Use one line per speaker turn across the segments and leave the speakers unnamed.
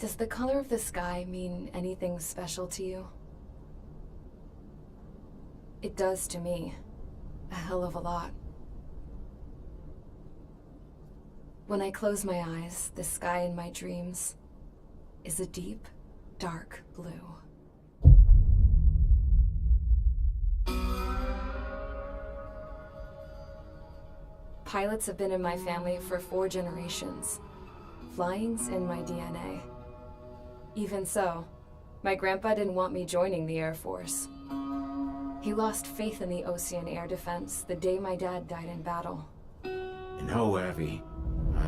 Does the color of the sky mean anything special to you? It does to me. A hell of a lot. When I close my eyes, the sky in my dreams is a deep, dark blue. Pilots have been in my family for 4 generations. Flying's in my DNA. Even so, my grandpa didn't want me joining the Air Force. He lost faith in the Ocean Air Defense the day my dad died in battle.
You know, Abby,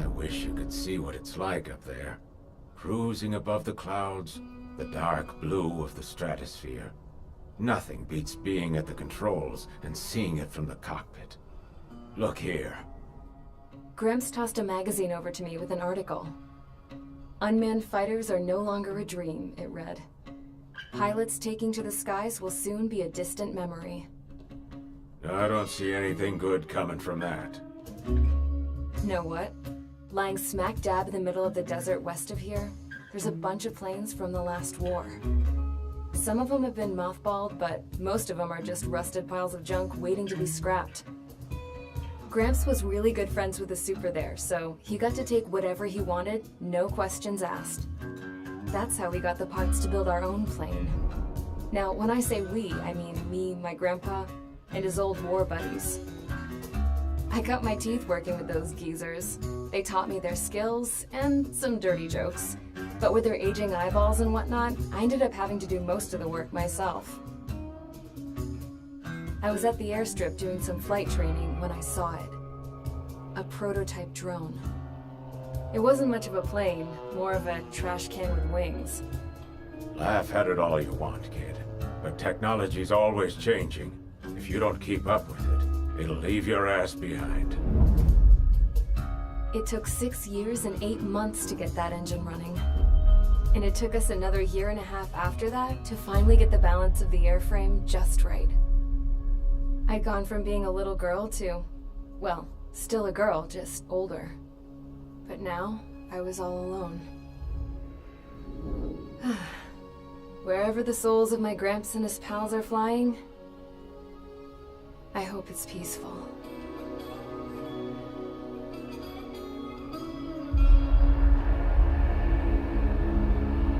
I wish you could see what it's like up there. Cruising above the clouds, the dark blue of the stratosphere. Nothing beats being at the controls and seeing it from the cockpit. Look here.
Gramps tossed a magazine over to me with an article. Unmanned fighters are no longer a dream, it read. Pilots taking to the skies will soon be a distant memory.
I don't see anything good coming from that.
Know what? Lying smack dab in the middle of the desert west of here, there's a bunch of planes from the last war. Some of them have been mothballed, but most of them are just rusted piles of junk waiting to be scrapped. Gramps was really good friends with the super there, so he got to take whatever he wanted, no questions asked. That's how we got the parts to build our own plane. Now, when I say we, I mean me, my grandpa, and his old war buddies. I cut my teeth working with those geezers. They taught me their skills, and some dirty jokes. But with their aging eyeballs and whatnot, I ended up having to do most of the work myself. I was at the airstrip doing some flight training when I saw it. A prototype drone. It wasn't much of a plane, more of a trash can with wings.
Laugh at it all you want, kid. But technology's always changing. If you don't keep up with it, it'll leave your ass behind.
It took 6 years and 8 months to get that engine running. And it took us another year and a half after that to finally get the balance of the airframe just right. I'd gone from being a little girl to, well, still a girl, just older. But now, I was all alone. Wherever the souls of my Gramps and his pals are flying, I hope it's peaceful.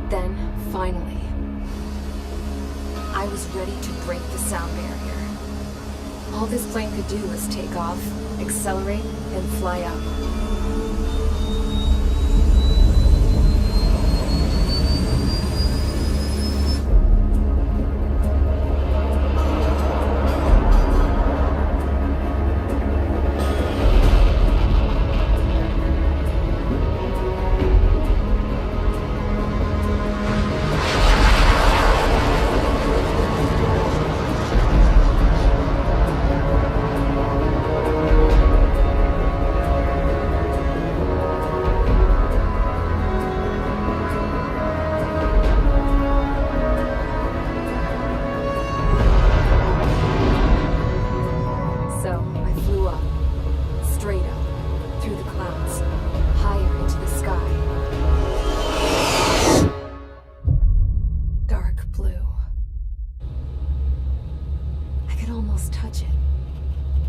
Then, finally, I was ready to break the sound barrier. All this plane could do was take off, accelerate, and fly up.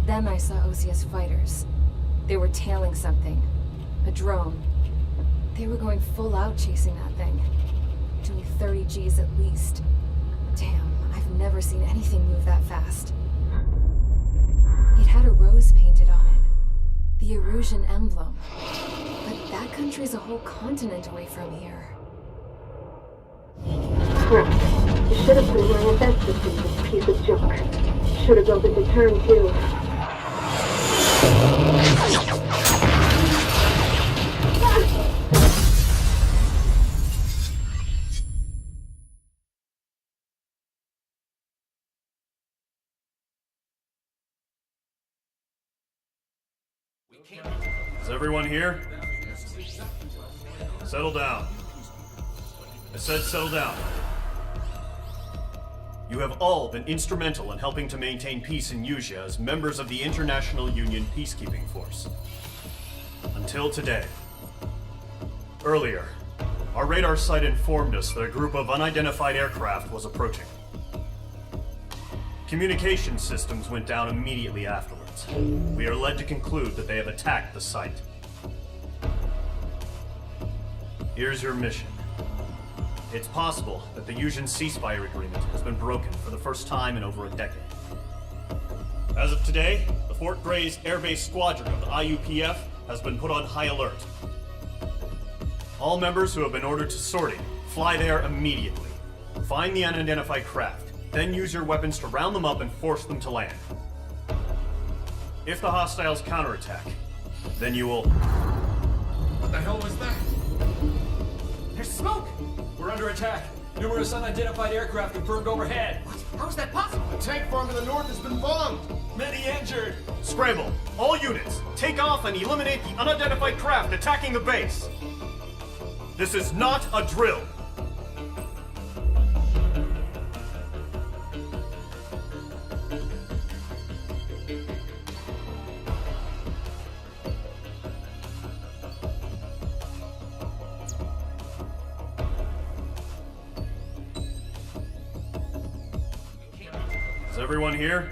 Then I saw OCS fighters. They were tailing something. A drone. They were going full out chasing that thing. Doing 30 Gs at least. Damn, I've never seen anything move that fast. It had a rose painted on it. The Erusian emblem. But that country's a whole continent away from here.
Crap. I should have put my event system in this piece of junk. Should have built it to turn too.
Is everyone here? Settle down. I said settle down. You have all been instrumental in helping to maintain peace in Usea as members of the International Union Peacekeeping Force. Until today. Earlier, our radar site informed us that a group of unidentified aircraft was approaching. Communication systems went down immediately afterwards. We are led to conclude that they have attacked the site. Here's your mission. It's possible that the Usian ceasefire agreement has been broken for the first time in over a decade. As of today, the Fort Grays Air Base Squadron of the IUPF has been put on high alert. All members who have been ordered to sortie, fly there immediately. Find the unidentified craft, then use your weapons to round them up and force them to land. If the hostiles counterattack, then you will...
What the hell was that? There's smoke! We're under attack. Numerous unidentified aircraft confirmed overhead. What? How is that possible?
A tank farm to the north has been bombed!
Many injured!
Scramble! All units, take off and eliminate the unidentified craft attacking the base! This is not a drill! Is everyone here?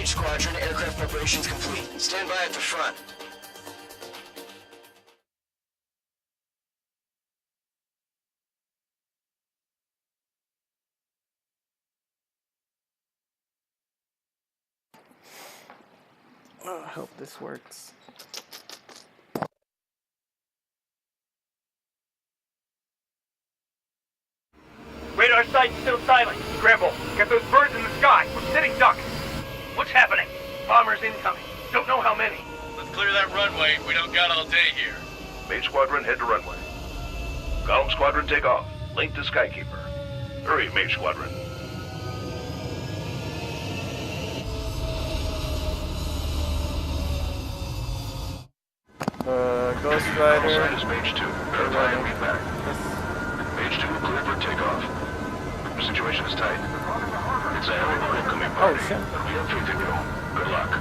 Mage Squadron, aircraft preparations complete. Stand by at the front.
Oh, I hope this works.
Radar site's still silent. Scramble. Get those birds in the sky. We're sitting ducks. What's happening? Bombers incoming. Don't know how many.
Let's clear that runway. We don't got all day here.
Mage Squadron, head to runway. Column Squadron, take off. Link to Skykeeper. Hurry, Mage Squadron.
Ghost Rider.
Call sign is Mage 2. Verify and read back. Mage 2, clear for takeoff. The situation is tight. It's a hell of a welcoming party.
Oh, shit.
We have faith in you. Good luck.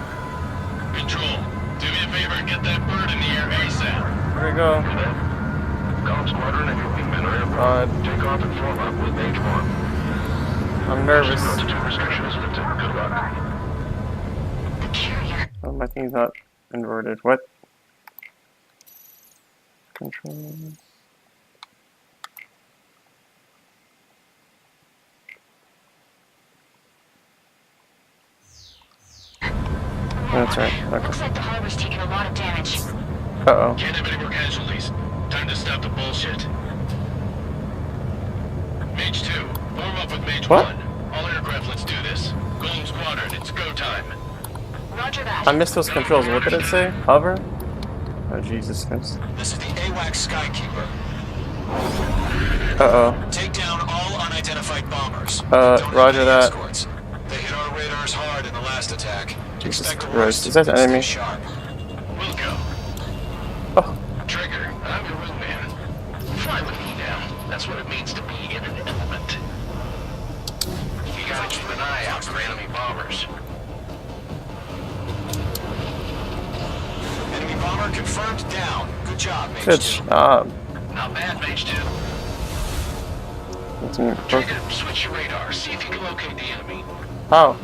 Control, do me a favor and get that bird in the air ASAP.
Here we go.
Column Squadron and your wingmen are airborne. Take off and form up with Mage 1.
I'm nervous.
Altitude restrictions lifted. Good luck.
Oh, my thing's not inverted. What? Controls. That's right. Okay.
Looks like the harbor's taking a lot of damage.
Uh-oh.
Can't have any more casualties. Time to stop the bullshit. Mage 2, form up with Mage
What?
1. All aircraft, let's do this. Golem Squadron, it's go time.
Roger that.
I missed those controls. What did it say? Hover? Oh, Jesus.
This is the AWACS Skykeeper.
Uh-oh.
Take down all unidentified bombers. Don't have
Roger
any
that.
escorts. They hit our radars hard in the last attack.
Jesus
Expect a
Christ.
roast.
Is that an enemy?
Stay sharp.
We'll go.
Oh.
Trigger, I'm your wingman. Fly with me now. That's what it means to be in an element. You gotta keep an eye out for enemy bombers.
Enemy bomber confirmed down. Good job, Mage
Good
2.
job.
Not bad, Mage 2.
That's me.
Trigger, switch your radar. See if you can locate the enemy.
How?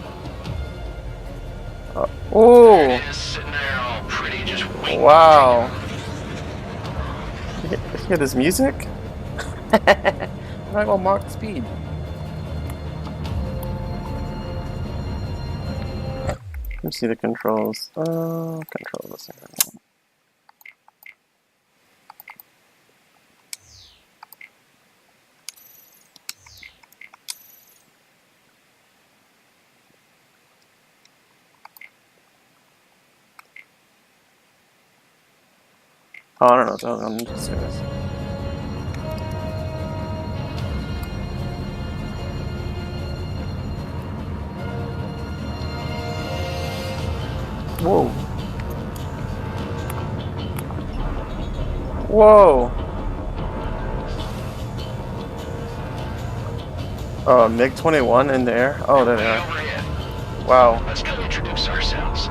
There
Oh.
it is, sitting there all pretty, just waiting.
Wow. You hear this music? I'm not gonna mark the speed. Let me see the controls. Controls. Oh, I don't know. I'm just serious. Whoa. Whoa. MiG-21 in the air? Oh, there they are.
Overhead.
Wow.
Let's go introduce ourselves.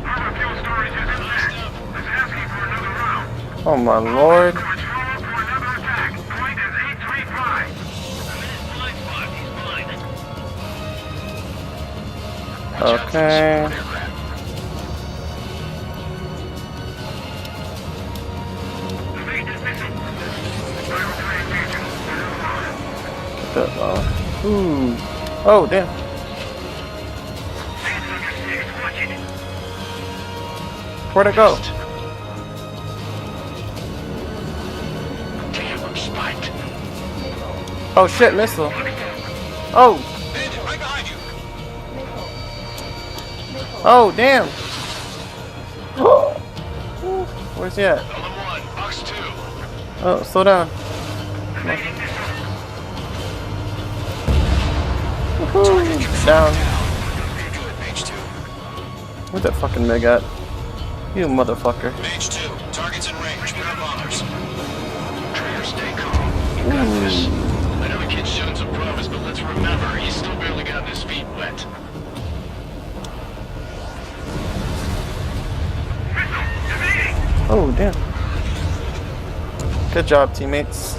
Harbor fuel storage is intact. It's asking for another round.
Oh my lord.
Let's follow for another attack. Point is 835. I'm in his blind spot. He's fine.
Watch out for the
Okay.
support aircraft.
Evade missile. Fire to engagement.
Ooh. Oh, damn.
Hands on your sticks. Watch it.
Where'd it go?
Damn, I'm spiked.
Oh shit, missile. Oh.
Bandit, right behind you.
Oh, damn. Where's he at?
Golem 1, Box 2.
Oh, slow down. Woohoo. Down.
Good, Mage 2.
Where's that fucking MiG at? You motherfucker.
Mage 2, targets in range. Pair of bombers.
Trigger, stay calm. You got this. I know the kid's shown some promise, but let's remember, he's still barely gotten his feet wet.
Oh, damn. Good job, teammates.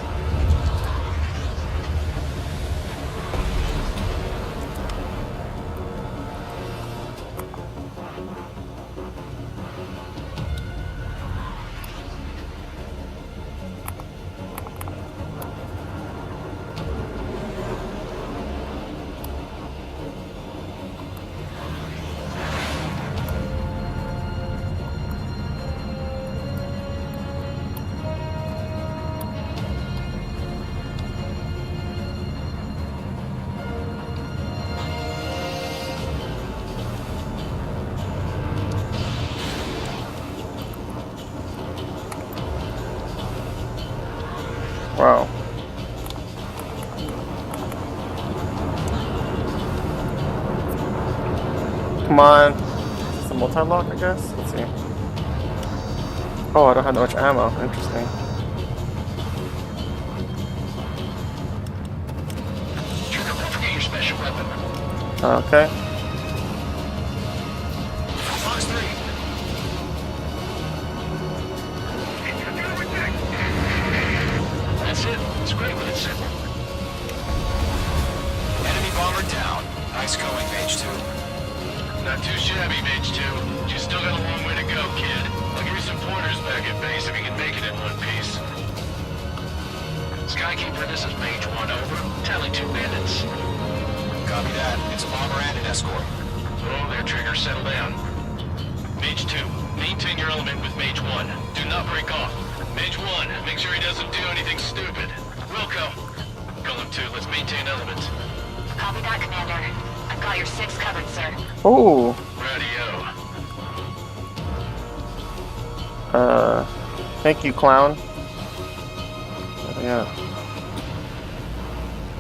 Come on. It's a multi-lock, I guess. Let's see. Oh, I don't have that much ammo. Interesting.
Trigger, don't forget your special weapon.
Okay.
Fox 3.
That's it. It's great when it's simple.
Enemy bomber down. Nice going, Mage 2.
Not too shabby, Mage 2. You still got a long way to go, kid. I'll give you some pointers back at base if you can make it in one piece. Skykeeper, this is Mage 1, over. Tally 2 bandits.
Copy that. It's a bomber and an escort.
Oh, there, Trigger, settle down. Mage 2, maintain your element with Mage 1. Do not break off. Mage 1, make sure he doesn't do anything stupid. Wilco. Column 2, let's maintain element.
Copy that, Commander. I've got your 6 covered, sir.
Ooh.
Radio.
Thank you, clown. Yeah.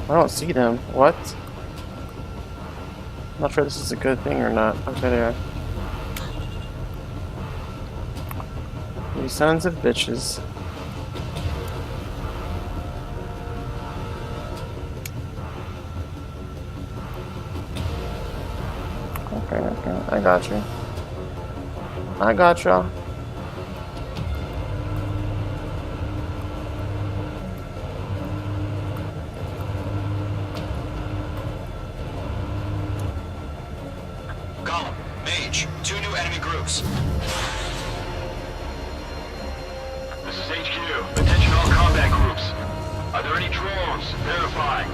I don't see them. What? I'm not sure this is a good thing or not. Okay, there. You sons of bitches. Okay. I got you. I got y'all.
Column, Mage, 2 new enemy groups.
This is HQ. Attention all combat groups. Are there any drones? Verify.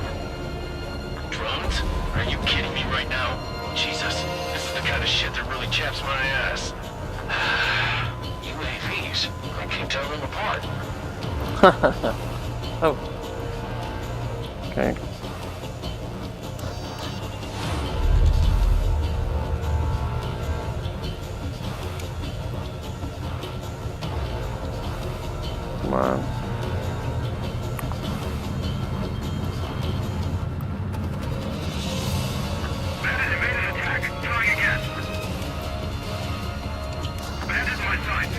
Drones? Are you kidding me right now? Jesus, this is the kind of shit that really chaps my ass. UAVs. I can't tell them apart.
Oh. Okay. Come on.
Bandit evaded attack. Trying again. Bandit my sight.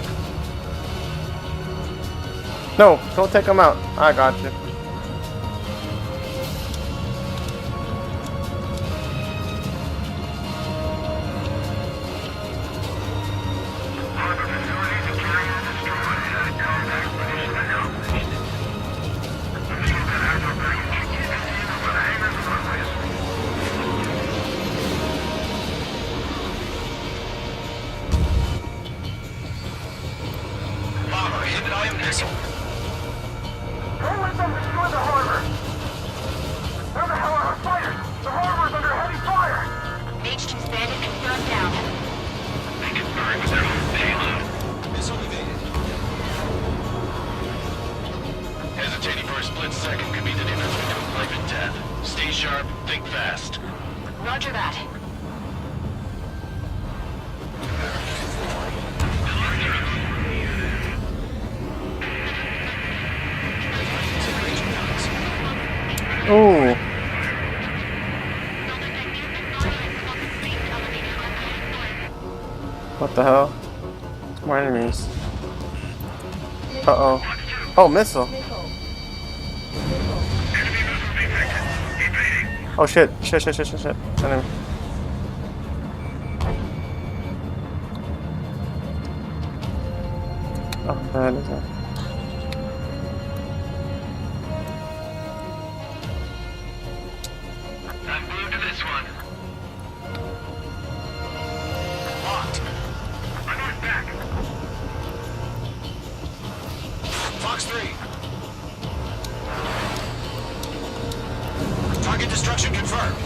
No, don't take him out. I got you.
Harbor facilities and carrier destroyed. Contact position announced. Official that after baggage. Continue for the hangars and runways.
Bomber hit by a missile.
Don't let them destroy the harbor! Where the hell are our fighters? The harbor's under heavy fire!
Mage 2's bandit confirmed down.
They can burn with their own payload.
Missile evaded.
Hesitating for a split second could be the difference between life and death. Stay sharp, think fast.
Roger that.
Ooh. What the hell? More enemies. Uh-oh. Oh, missile. Oh shit. Shit. Enemy. Oh, that is it.
I'm glued to this one.
Locked.
I'm on back!
Fox 3. Target destruction confirmed.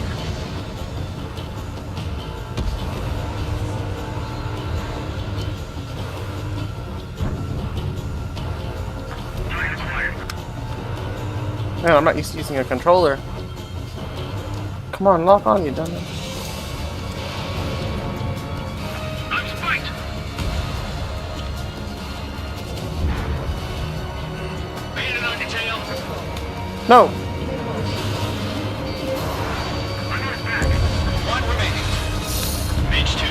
Man, I'm not used to using a controller. Come on, lock on, you dummy.
I'm spiked!
Bandit on your tail.
No!
One remaining.
Mage 2,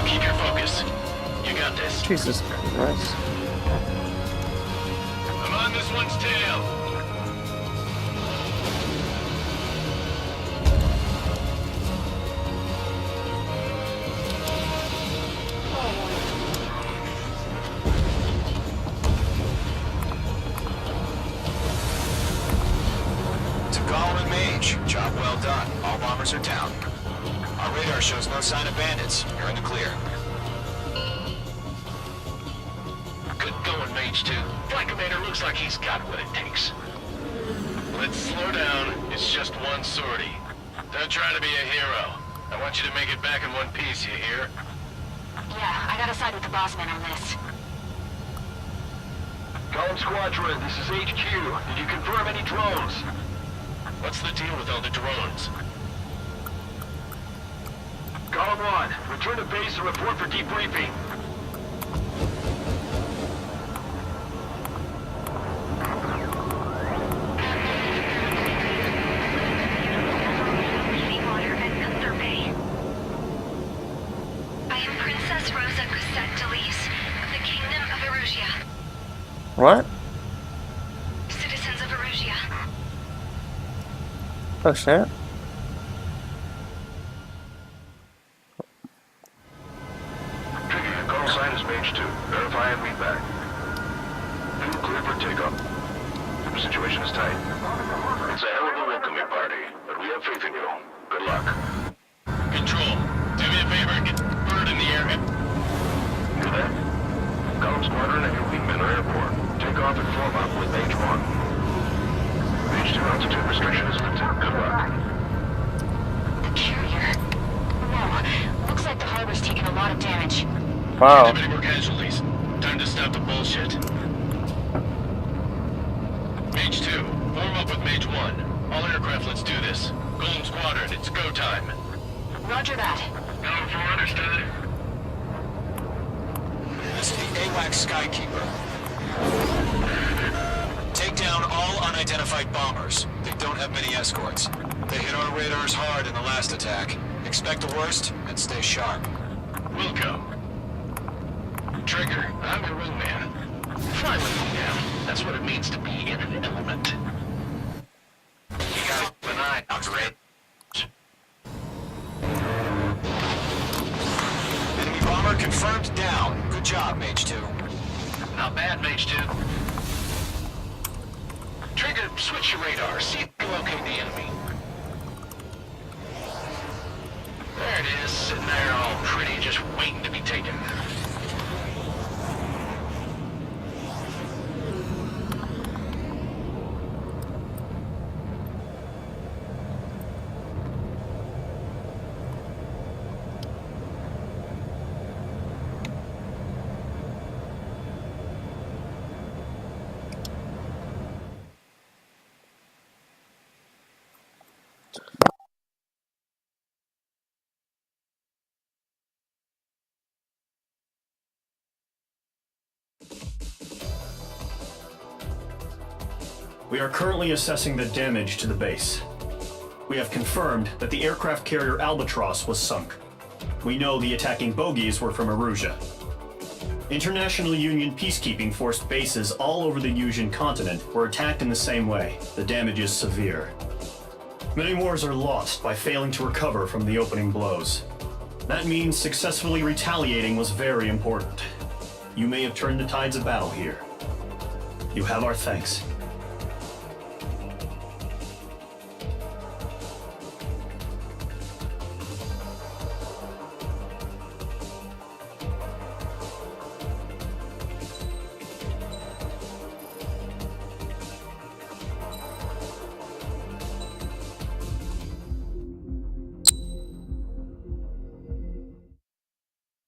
Jesus Christ.
I'm on this one's tail.
To Gollum and Mage, job well done. All bombers are down. Our radar shows no sign of bandits. You're in the clear.
Good going, Mage 2. Flight Commander looks like he's got what it takes. Let's slow down. It's just one sortie. Don't try to be a hero. I want you to make it back in one piece, you hear?
Yeah, I gotta side with the boss man on this.
Column Squadron, this is HQ. Did you confirm any drones?
What's the deal with all the drones?
Column 1, return to base and report for debriefing.
Seawater and Gunther Bay. I am Princess Rosa Cosette Delise of the Kingdom of Erusia.
What?
Citizens of Erusia.
Oh shit.
Trigger, call sign is Mage 2. Verify and meet back. New clear for takeoff. The situation is tight. It's a hell of a welcoming party, but we have faith in you. Good luck.
Control, do me a favor and get bird in the air.
Do that? Column Squadron and your wingmen are airport. Take off and form up with Mage 1. Mage 2 altitude restriction is lifted. Good luck.
The carrier. No, looks like the harbor's taken a lot of damage.
Wow.
Can't have any more casualties. Time to stop the bullshit. Mage 2, form up with Mage 1. All aircraft, let's do this. Golem Squadron, it's go time.
Roger that.
No, for understood.
This is the AWACS Skykeeper. Take down all unidentified bombers. They don't have many escorts. They hit our radars hard in the last attack. Expect the worst and stay sharp.
Wilco. Trigger, I'm your wingman. Fly with me now. That's what it means to be in an element. You got an eye out, Red.
Enemy bomber confirmed down. Good job, Mage 2.
Not bad, Mage 2. Trigger, switch your radar. See if you locate the enemy. There it is, sitting there all pretty, just waiting to be taken.
We are currently assessing the damage to the base. We have confirmed that the aircraft carrier Albatross was sunk. We know the attacking bogies were from Erusia. International Union peacekeeping force bases all over the Yusian continent were attacked in the same way. The damage is severe. Many wars are lost by failing to recover from the opening blows. That means successfully retaliating was very important. You may have turned the tides of battle here. You have our thanks.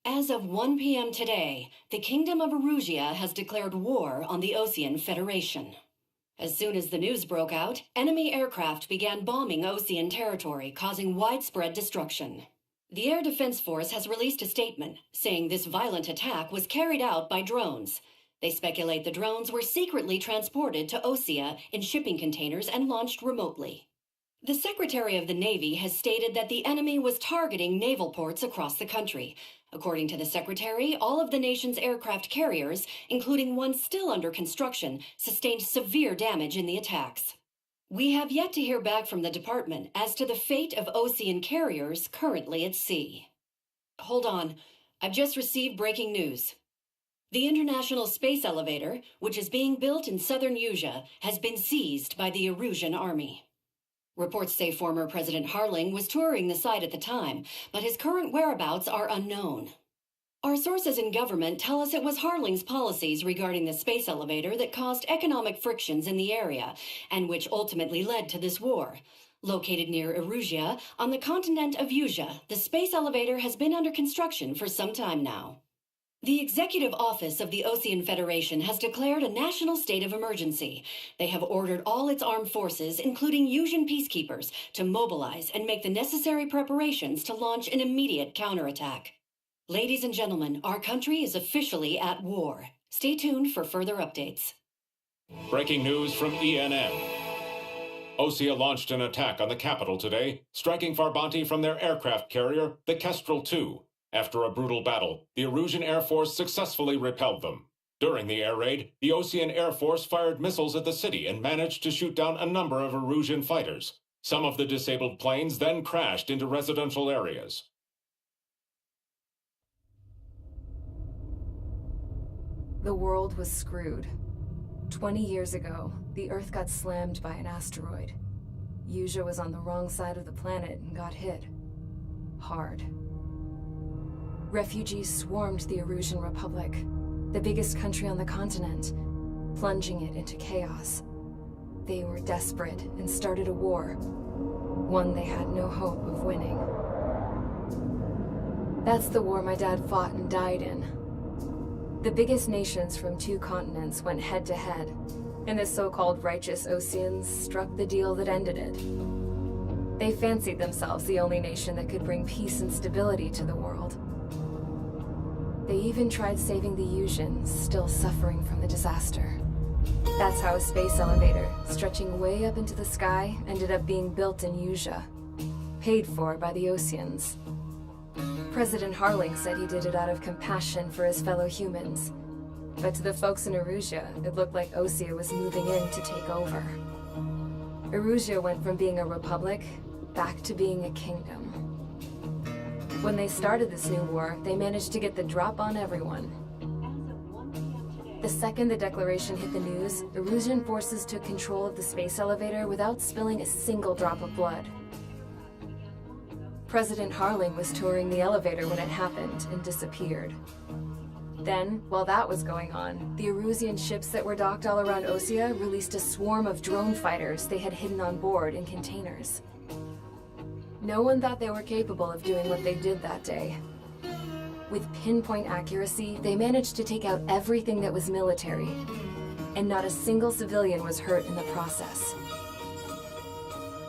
As of 1 p.m. today, the Kingdom of Erusia has declared war on the Osean Federation. As soon as the news broke out, enemy aircraft began bombing Osean territory, causing widespread destruction. The Air Defense Force has released a statement saying this violent attack was carried out by drones. They speculate the drones were secretly transported to Osea in shipping containers and launched remotely. The Secretary of the Navy has stated that the enemy was targeting naval ports across the country, According to the Secretary, all of the nation's aircraft carriers, including one still under construction, sustained severe damage in the attacks. We have yet to hear back from the department as to the fate of Osean carriers currently at sea. Hold on. I've just received breaking news. The International Space Elevator, which is being built in southern Usea, has been seized by the Erusian army. Reports say former President Harling was touring the site at the time, but his current whereabouts are unknown. Our sources in government tell us it was Harling's policies regarding the space elevator that caused economic frictions in the area, and which ultimately led to this war. Located near Erusea, on the continent of Usea, the space elevator has been under construction for some time now. The Executive Office of the Osean Federation has declared a national state of emergency. They have ordered all its armed forces, including Usian peacekeepers, to mobilize and make the necessary preparations to launch an immediate counterattack. Ladies and gentlemen, our country is officially at war. Stay tuned for further updates.
Breaking news from ENN. Osea launched an attack on the capital today, striking Farbanti from their aircraft carrier, the Kestrel II. After a brutal battle, the Erusian Air Force successfully repelled them. During the air raid, the Osean Air Force fired missiles at the city and managed to shoot down a number of Erusian fighters. Some of the disabled planes then crashed into residential areas.
The world was screwed. 20 years ago, the Earth got slammed by an asteroid. Usea was on the wrong side of the planet and got hit. Hard. Refugees swarmed the Erusian Republic, the biggest country on the continent, plunging it into chaos. They were desperate and started a war, one they had no hope of winning. That's the war my dad fought and died in. The biggest nations from 2 continents went head-to-head, and the so-called righteous Oseans struck the deal that ended it. They fancied themselves the only nation that could bring peace and stability to the world. They even tried saving the Usians, still suffering from the disaster. That's how a space elevator, stretching way up into the sky, ended up being built in Usea, paid for by the Oseans. President Harling said he did it out of compassion for his fellow humans. But to the folks in Erusea, it looked like Osea was moving in to take over. Erusea went from being a republic back to being a kingdom. When they started this new war, they managed to get the drop on everyone. The second the declaration hit the news, Erusian forces took control of the space elevator without spilling a single drop of blood. President Harling was touring the elevator when it happened and disappeared. Then, while that was going on, the Erusian ships that were docked all around Osea released a swarm of drone fighters they had hidden on board in containers. No one thought they were capable of doing what they did that day. With pinpoint accuracy, they managed to take out everything that was military, and not a single civilian was hurt in the process.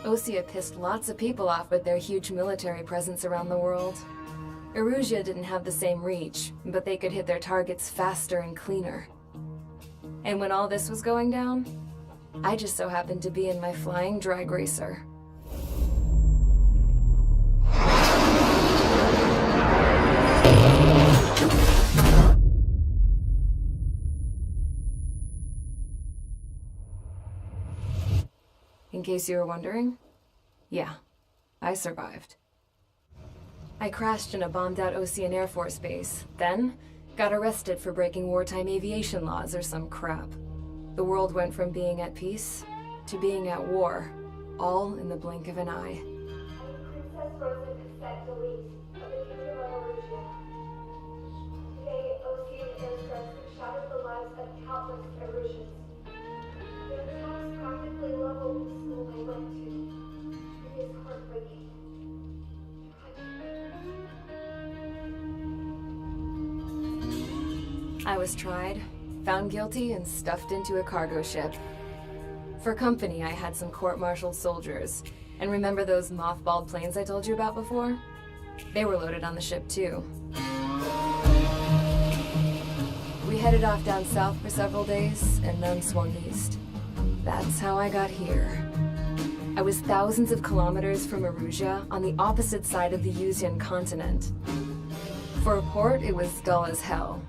Osea pissed lots of people off with their huge military presence around the world. Erusea didn't have the same reach, but they could hit their targets faster and cleaner. And when all this was going down, I just so happened to be in my flying drag racer. In case you were wondering, yeah, I survived. I crashed in a bombed-out Osean Air Force base, then got arrested for breaking wartime aviation laws or some crap. The world went from being at peace to being at war, all in the blink of an eye.
Princess Rosa Cassette Delete of the Kingdom of Erusea. Today, Osean airstrikes shattered the lives of countless Erusians. Their attacks practically leveled the school they went to. It is heartbreaking.
I was tried, found guilty, and stuffed into a cargo ship. For company, I had some court-martialed soldiers. And remember those mothballed planes I told you about before? They were loaded on the ship, too. We headed off down south for several days, and then swung east. That's how I got here. I was thousands of kilometers from Erusea, on the opposite side of the Usian continent. For a port, it was dull as hell.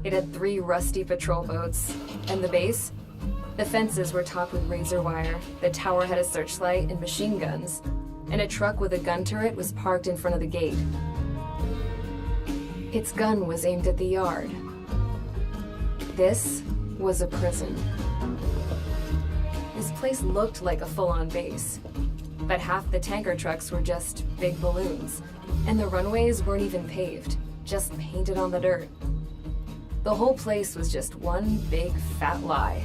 It had 3 rusty patrol boats, and the base? The fences were topped with razor wire, the tower had a searchlight and machine guns, and a truck with a gun turret was parked in front of the gate. Its gun was aimed at the yard. This was a prison. This place looked like a full-on base, but half the tanker trucks were just big balloons, and the runways weren't even paved, just painted on the dirt. The whole place was just one big fat lie.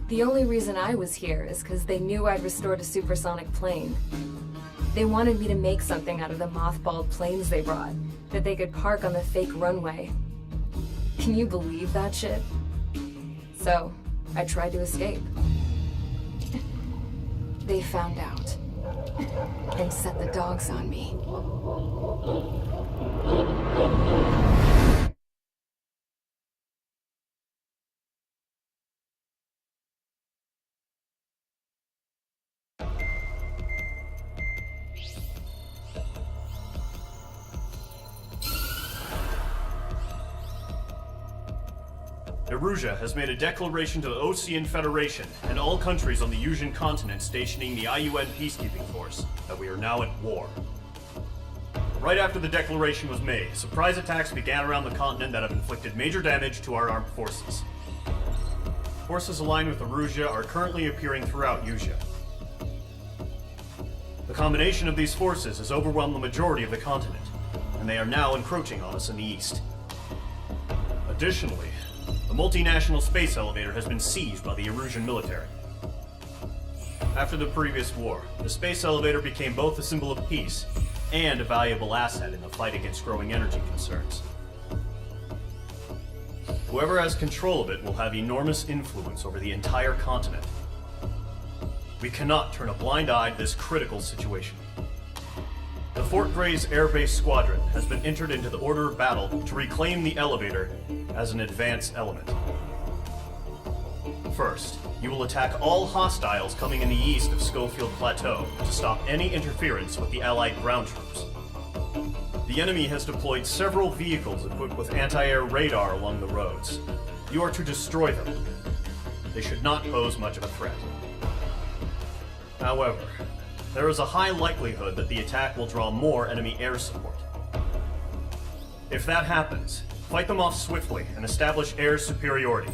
The only reason I was here is because they knew I'd restored a supersonic plane. They wanted me to make something out of the mothballed planes they brought, that they could park on the fake runway. Can you believe that shit? So, I tried to escape. They found out, and set the dogs on me.
Erusia has made a declaration to the Osean Federation and all countries on the Yusian continent stationing the IUN peacekeeping force that we are now at war. Right after the declaration was made, surprise attacks began around the continent that have inflicted major damage to our armed forces. Forces aligned with Erusia are currently appearing throughout Yusia. The combination of these forces has overwhelmed the majority of the continent, and they are now encroaching on us in the east. Additionally, the multinational space elevator has been seized by the Erusian military. After the previous war, the space elevator became both a symbol of peace and a valuable asset in the fight against growing energy concerns. Whoever has control of it will have enormous influence over the entire continent. We cannot turn a blind eye to this critical situation. The Fort Gray's Air Base Squadron has been entered into the order of battle to reclaim the elevator as an advance element. First, you will attack all hostiles coming in the east of Schofield Plateau to stop any interference with the Allied ground troops. The enemy has deployed several vehicles equipped with anti-air radar along the roads. You are to destroy them. They should not pose much of a threat. However, there is a high likelihood that the attack will draw more enemy air support. If that happens, fight them off swiftly and establish air superiority.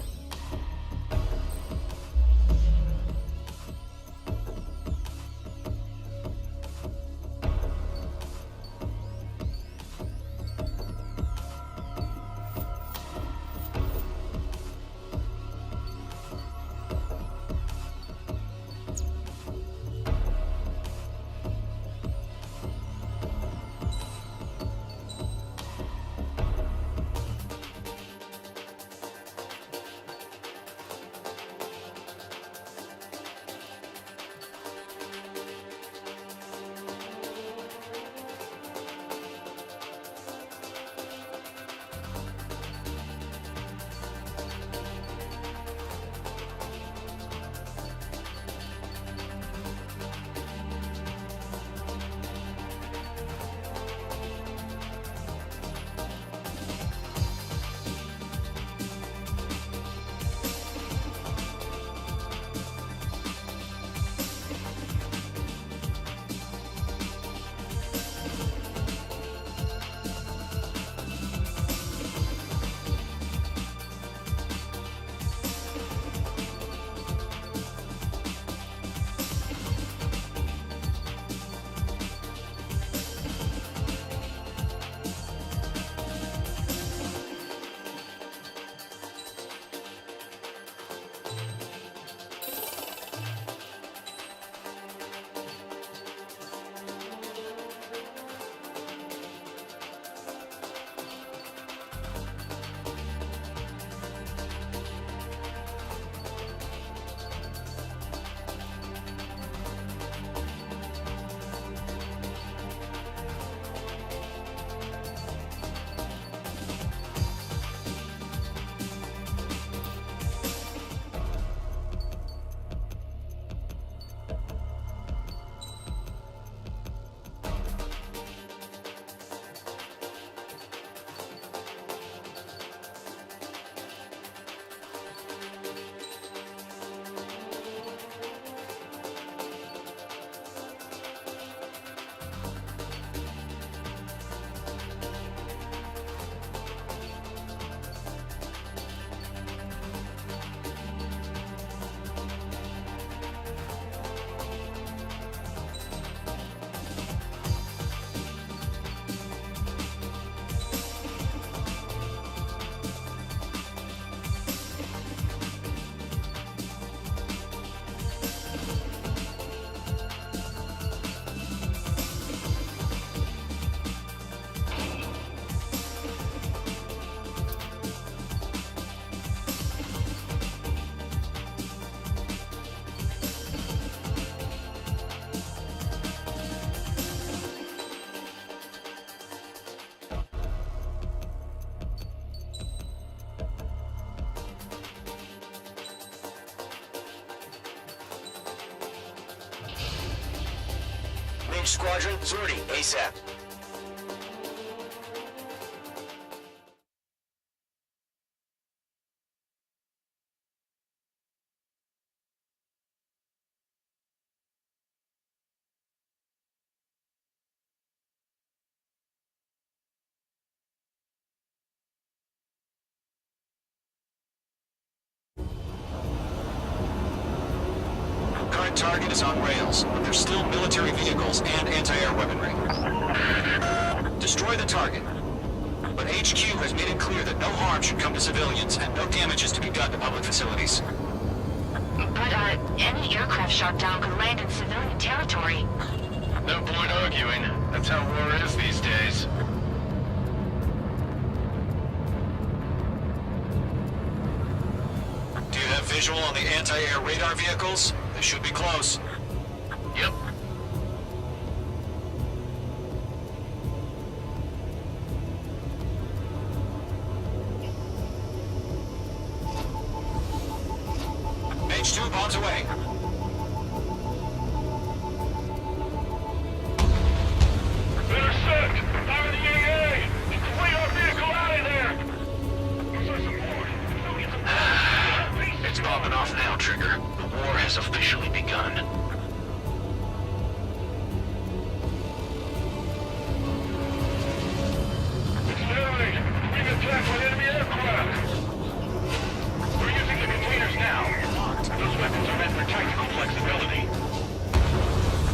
Engage squadron. Sortie, ASAP. Current target is on rails, but there's still military vehicles and anti-air weaponry. Destroy the target. But HQ has made it clear that no harm should come to civilians and no damage is to be done to public facilities.
But, any aircraft shot down could land in civilian territory.
No point arguing. That's how war is these days.
Do you have visual on the anti-air radar vehicles? They should be close.
Yep.
Mage 2 bombs away.
Intercept! Fire the AA! Complete our vehicle out of there!
It's popping off now, Trigger. The war has officially begun.
Exterminate! We've been attacked by enemy aircraft! We're using the containers now. Those weapons are meant for tactical flexibility.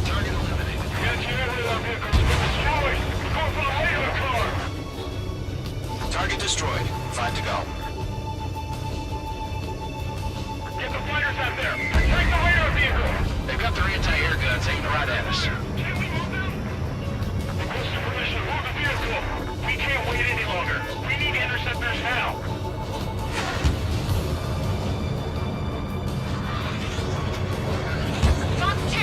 Target eliminated.
Anti-air radar vehicles have been destroyed! We're going for the radar car!
Target destroyed. 5 to go.
Get the fighters out there! Take the radar vehicle!
They've got their anti-air guns aimed right at us.
Can we move them? Request permission to move the vehicle! We can't wait any longer! We need interceptors now!
Fox 2!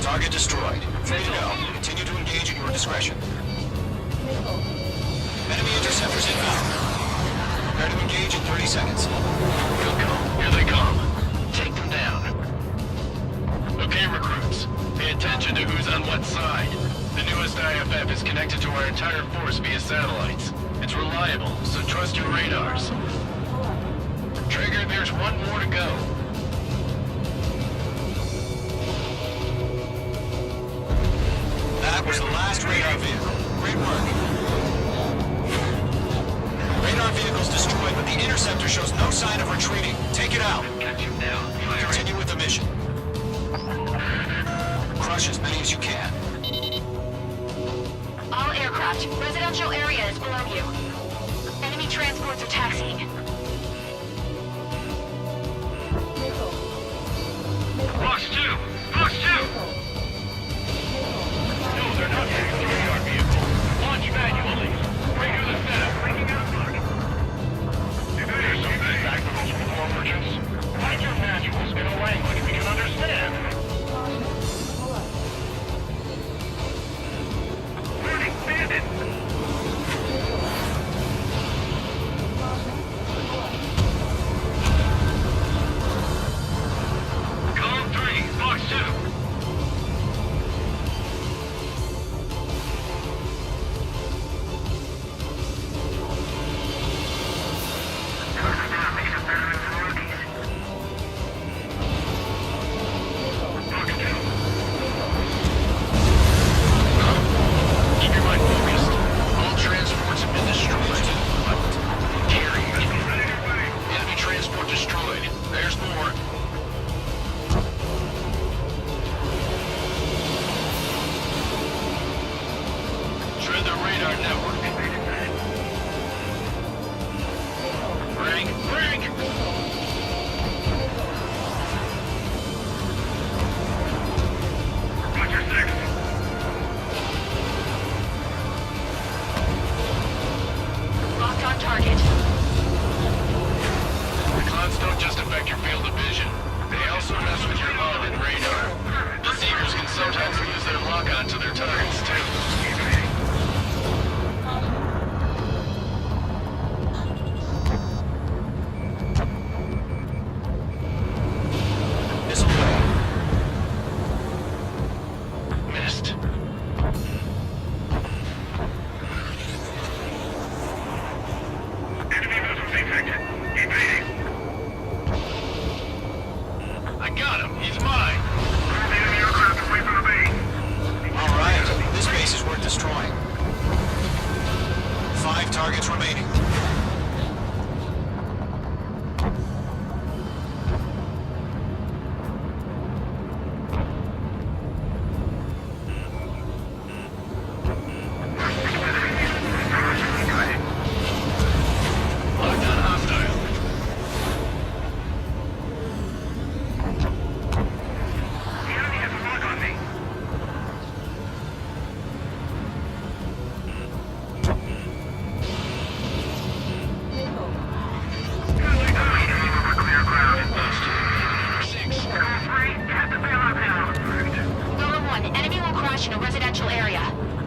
Target destroyed. 3 to go. Continue to engage at your discretion. Enemy interceptors inbound. Prepare to engage in 30 seconds.
Here come. Here they come. Take them down. Okay, recruits. Pay attention to who's on what side. The newest IFF is connected to our entire force via satellites. It's reliable, so trust your radars. Trigger, there's one more to go.
That was the last radar vehicle. Great work. Radar vehicle's destroyed, but the interceptor shows no sign of retreating. Take it out.
Got you now. Firing.
Continue with the mission. Crush as many as you can.
All aircraft, residential area is below you. Enemy transports are taxiing.
Fox 2! Fox 2! No, they're not taking the radar vehicle. Launch manually. Redo the setup. Breaking out of target. There's something back to those war merchants. Write your manuals in a language we can understand. Learning bandit! Column 3, Fox 2.
Keep your mind focused. All transports have been destroyed. Carry. Enemy transport destroyed. There's more. Shred the radar network. Rank.
Roger 6.
Locked on target.
The clouds don't just affect your field of vision. They also mess with your HUD and radar. Deceivers can sometimes lose their lock-on to their targets, too. Got him. He's mine.
Alright, this base is worth destroying. 5 targets remaining.
Lockdown hostile.
The enemy has a lock on me. Clear ground.
6.
Call 3, get the bailout now.
Golem 1, enemy will crash in a residential area.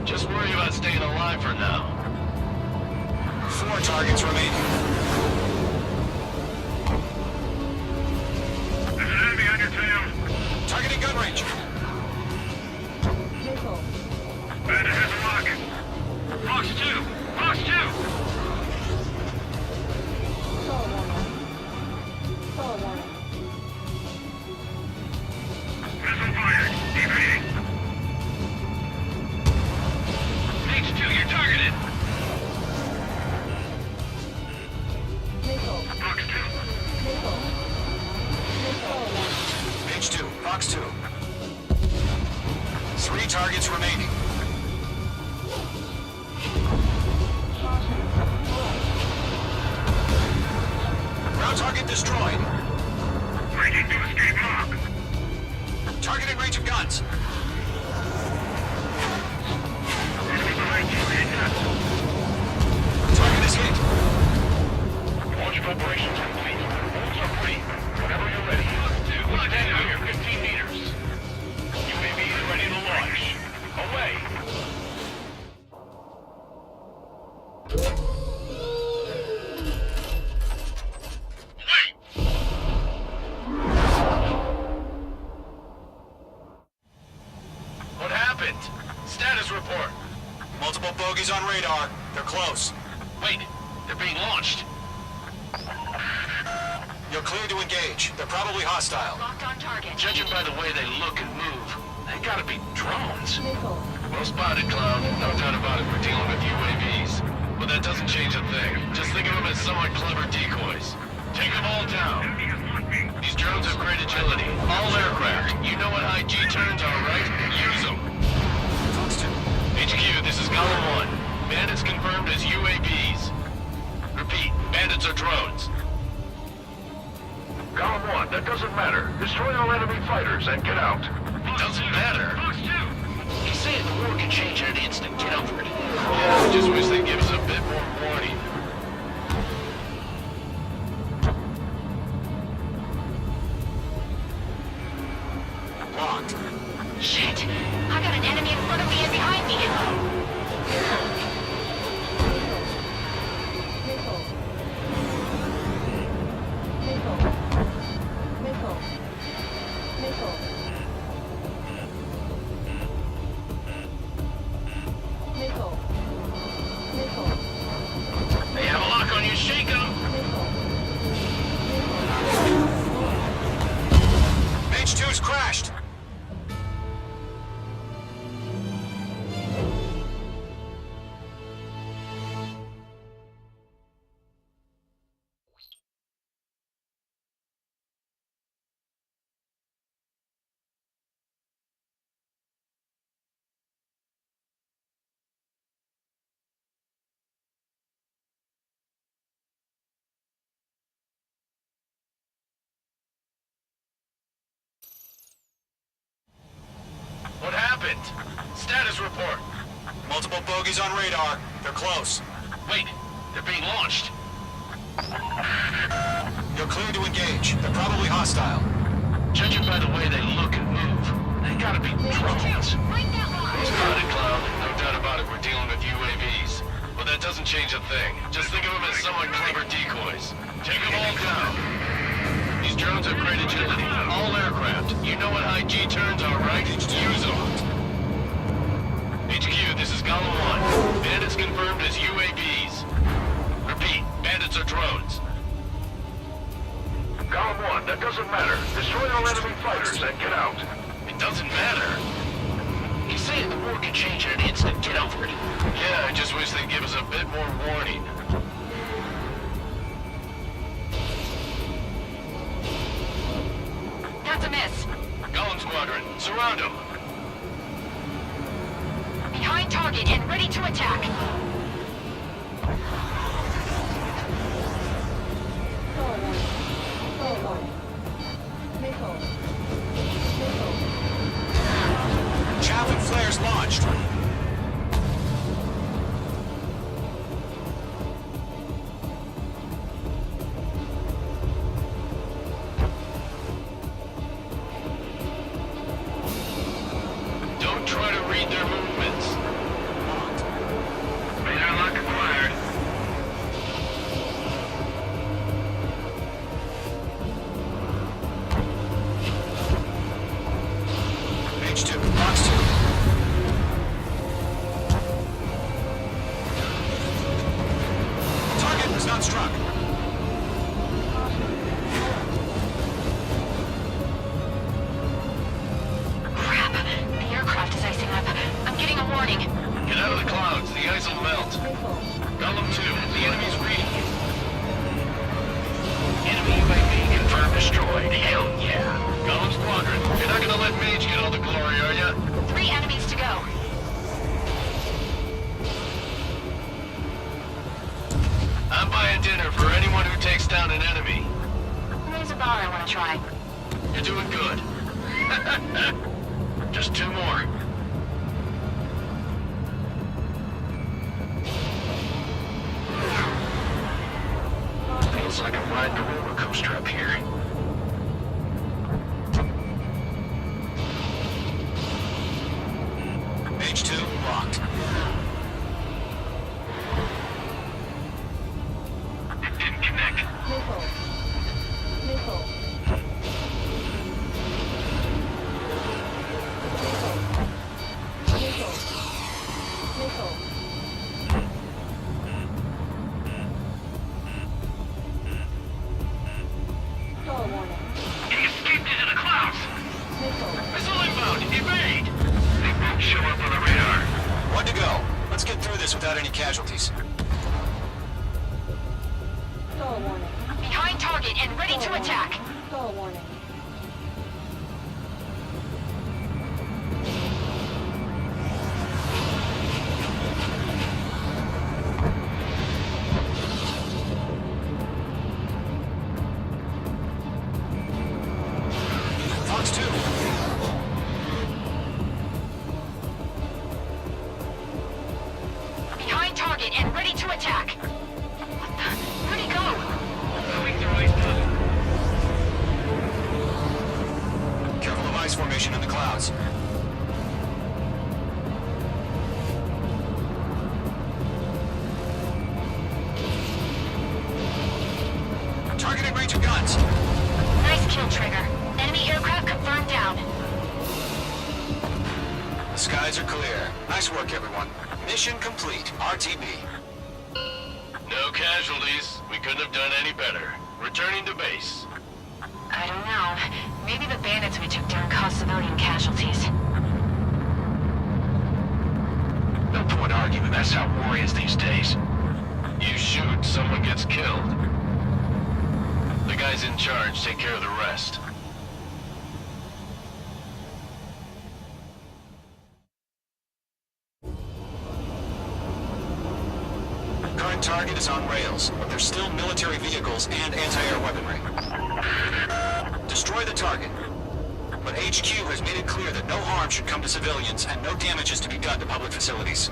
Just worry about staying alive for now.
4 targets remaining.
There's an enemy on your tail.
Targeting gun range.
Bandit has a lock. Fox 2! Fox 2! Missile fired. DP.
Mage 2, you're targeted.
Fox 2.
Page 2, Fox 2. 3 targets remaining. Ground target destroyed.
Breaking to escape lock.
Targeting range of guns.
Enemy behind you. Hit that.
Target is hit.
Launch preparations complete. Bolts are free. Whenever you're ready.
Stand out here, 15 meters.
UAV is ready to launch. Away.
What happened? Status report.
Multiple bogeys on radar. They're close.
Wait, they're being launched.
You're clear to engage. They're probably hostile.
Locked on target.
Judging by the way they look and move, they gotta be drones. Well spotted, Cloud. No doubt about it, we're dealing with UAVs. But that doesn't change a thing. Just think of them as somewhat clever decoys. Take them all down.
Enemy has locked me.
These drones have great agility. All aircraft. You know what high G turns are, right? Use them.
Fox 2.
HQ, this is Golem 1. Bandits confirmed as UAVs. Repeat, bandits are drones.
Golem 1, that doesn't matter. Destroy all enemy fighters and get out.
It doesn't matter.
Fox 2!
He's saying the war can change at an instant. Get over it. Yeah, I just wish they'd give us a bit more warning.
Locked.
Shit! I got an enemy in front of me and behind me.
They have a lock on you. Shake them.
Mage 2's crashed.
What happened? Status report.
Multiple bogeys on radar. They're close.
Wait, they're being launched.
You're clear to engage. They're probably hostile.
Judging by the way they look and move, they gotta be drones. Spotted, Cloud. No doubt about it, we're dealing with UAVs. But that doesn't change a thing. Just think of them as somewhat clever decoys. Take them all down. These drones have great agility. All aircraft. You know what high G turns are, right? Use them. HQ, this is Golem 1. Bandits confirmed as UAVs. Repeat, bandits are drones.
Golem 1,
That doesn't matter. Destroy all enemy fighters and get out.
It doesn't matter. He's saying the war could change in an instant. Get over it. Yeah, I just wish they'd give us a bit more warning.
That's a miss.
Golem Squadron, surround him.
Behind target and ready to attack.
Javelin flares launched.
Don't try to read their movements.
Radar lock acquired.
Mage 2, box 2. Target was not struck.
Crap. The aircraft is icing up. I'm getting a warning.
Get out of the clouds, the ice will melt. Golem 2, the enemy's reading you.
Enemy UAV confirmed destroyed. Hell yeah.
Golem Squadron, you're not gonna let Mage get all the glory, are ya?
3 enemies to go.
I'm buying dinner for anyone who takes down an enemy.
There's a bar I want to try.
You're doing good. Just 2 more.
Feels like I'm riding a roller coaster up here.
Mage 2, locked.
It didn't connect. He escaped into the clouds.
Missile inbound, evade!
They won't show up on the radar.
1 to go. Let's get through this without any casualties.
Behind target and ready to attack.
Fox 2.
Behind target and ready to attack. What the? Where'd he go?
Going through ice tunnel.
Careful of ice formation in the clouds. Targeting range of guns.
Nice kill, Trigger. Enemy aircraft confirmed down.
The skies are clear. Nice work, everyone. Mission complete. RTB.
No casualties. We couldn't have done any better. Returning to base.
I don't know. Maybe the bandits we took down caused civilian casualties.
No point arguing. That's how war is these days.
You shoot, someone gets killed. The guys in charge take care of the rest.
Current target is on rails, but there's still military vehicles and anti-air weaponry. Destroy the target. But HQ has made it clear that no harm should come to civilians and no damage is to be done to public facilities.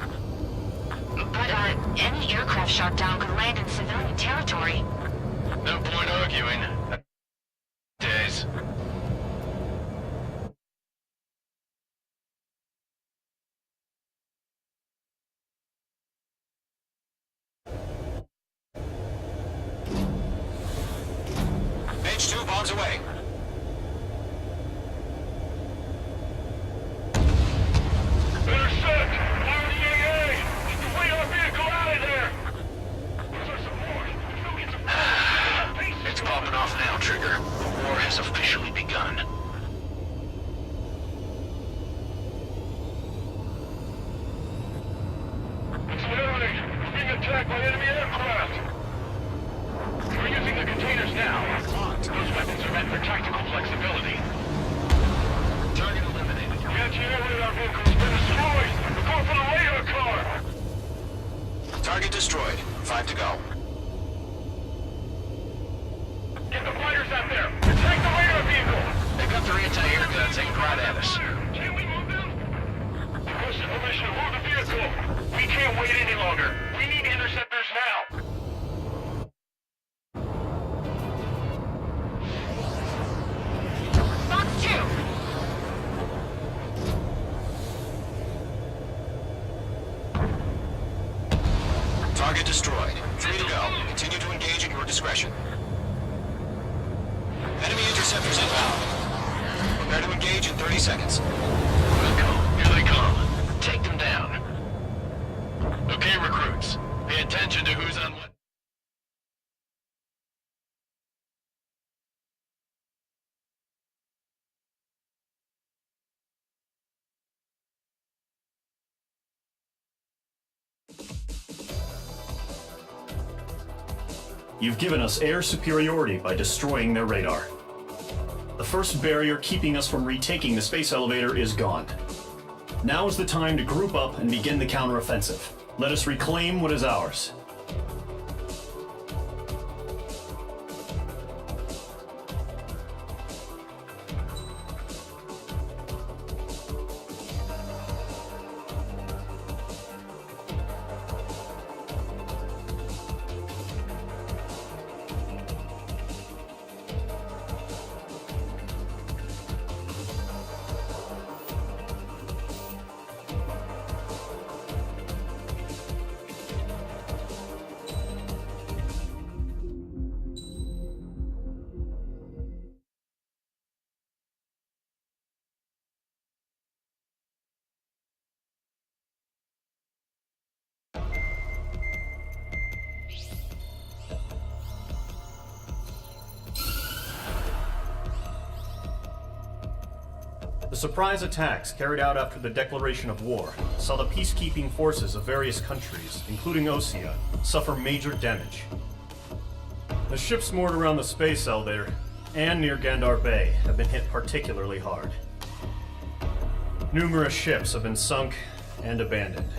But, any aircraft shot down could land in civilian territory.
No point arguing. Days.
H2 bombs away.
Intercept! Fire the AA! Complete our vehicle out of there! Where's our support? Let's go get some...
It's popping off now, Trigger. The war has
for tactical flexibility. Target eliminated. The anti-air vehicle's been destroyed! We're going for the radar car!
Target destroyed. 5 to go.
Get the fighters out there! Attack the radar vehicle!
They've got their anti-air guns aimed right at us.
Can we move them? Request permission to move the vehicle! We can't wait any longer! We need interceptors now!
Box 2!
Target destroyed. 3 to go. Continue to engage at your discretion. Enemy interceptors inbound. Prepare to engage in 30 seconds.
Welcome. Here they come. Take them down. Okay, recruits. Pay attention to who's on what.
You've given us air superiority by destroying their radar. The first barrier keeping us from retaking the space elevator is gone. Now is the time to group up and begin the counteroffensive. Let us reclaim what is ours. The surprise attacks carried out after the declaration of war saw the peacekeeping forces of various countries, including Osea, suffer major damage. The ships moored around the space elevator and near Gandar Bay have been hit particularly hard. Numerous ships have been sunk and abandoned.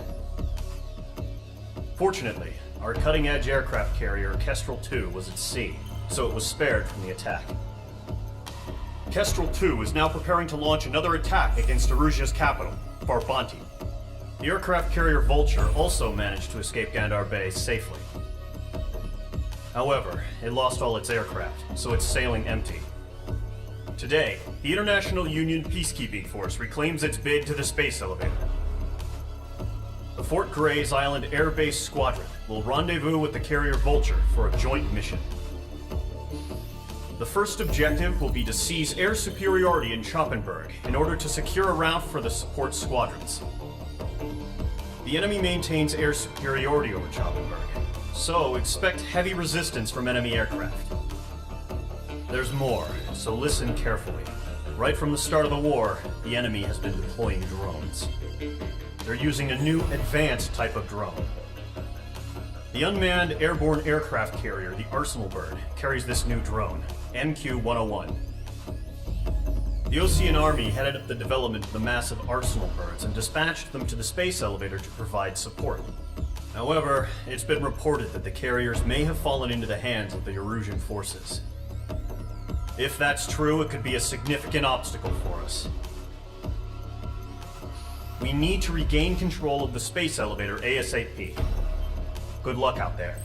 Fortunately, our cutting-edge aircraft carrier Kestrel II was at sea, so it was spared from the attack. Kestrel II is now preparing to launch another attack against Erusia's capital, Farbanti. The aircraft carrier Vulture also managed to escape Gandar Bay safely. However, it lost all its aircraft, so it's sailing empty. Today, the International Union Peacekeeping Force reclaims its bid to the space elevator. The Fort Gray's Island Air Base Squadron will rendezvous with the carrier Vulture for a joint mission. The first objective will be to seize air superiority in Schoppenberg in order to secure a route for the support squadrons. The enemy maintains air superiority over Schoppenberg, so expect heavy resistance from enemy aircraft. There's more, so listen carefully. Right from the start of the war, the enemy has been deploying drones. They're using a new advanced type of drone. The unmanned airborne aircraft carrier, the Arsenal Bird, carries this new drone, MQ-101. The Osean Army headed up the development of the massive Arsenal Birds and dispatched them to the space elevator to provide support. However, it's been reported that the carriers may have fallen into the hands of the Erusian forces. If that's true, it could be a significant obstacle for us. We need to regain control of the space elevator ASAP. Good luck out there.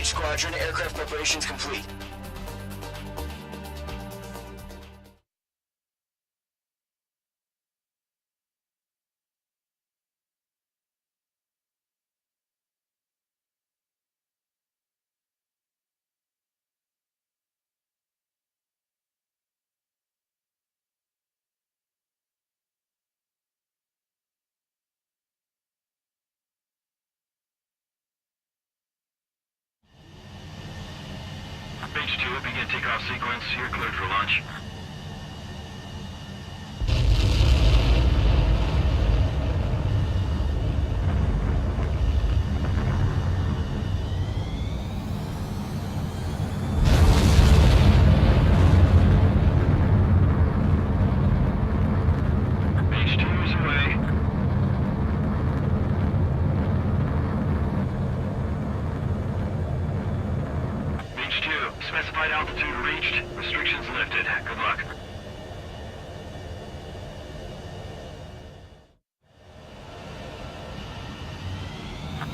Mage Squadron, aircraft preparations complete.
Mage 2, begin takeoff sequence. You're cleared for launch. Mage 2 is away. Mage 2, specified altitude reached. Restrictions lifted. Good luck.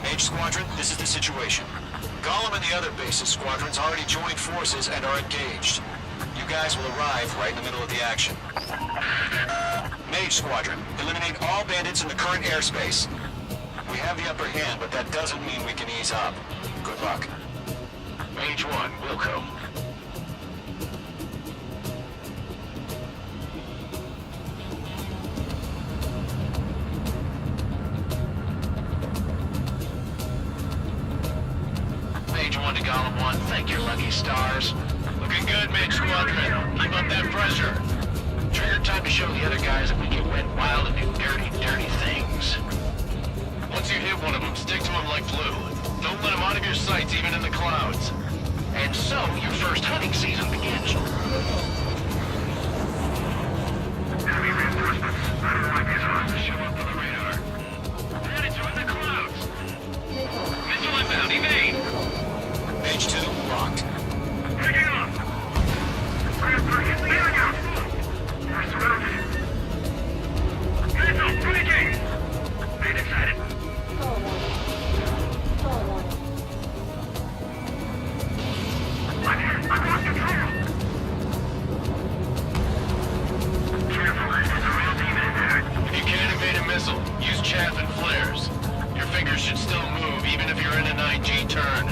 Mage Squadron, this is the situation. Gollum and the other bases squadrons already joined forces and are engaged. You guys will arrive right in the middle of the action. Mage Squadron, eliminate all bandits in the current airspace. We have the upper hand, but that doesn't mean we can ease up. Good luck.
Mage 1, Wilco. Mage 1 to Gollum 1, thank your lucky stars. Looking good, Mage Squadron. Keep up that pressure. Trigger time to show the other guys that we can wet wild and do dirty, dirty things. Once you hit one of them, stick to him like glue. Don't let him out of your sights, even in the clouds. And so, your first hunting season begins.
Enemy reinforcements. I don't like these ones.
Show up on the radar. Bandits are in the clouds. Missile inbound, evade.
Mage 2, locked.
Picking up! Fire target, clearing out! We're surrounded. Missile, breaking! Main excited. I'm here! I'm on control! Careful, there's a real demon in there.
If you can't evade a missile, use chaff and flares. Your fingers should still move, even if you're in an IG turn.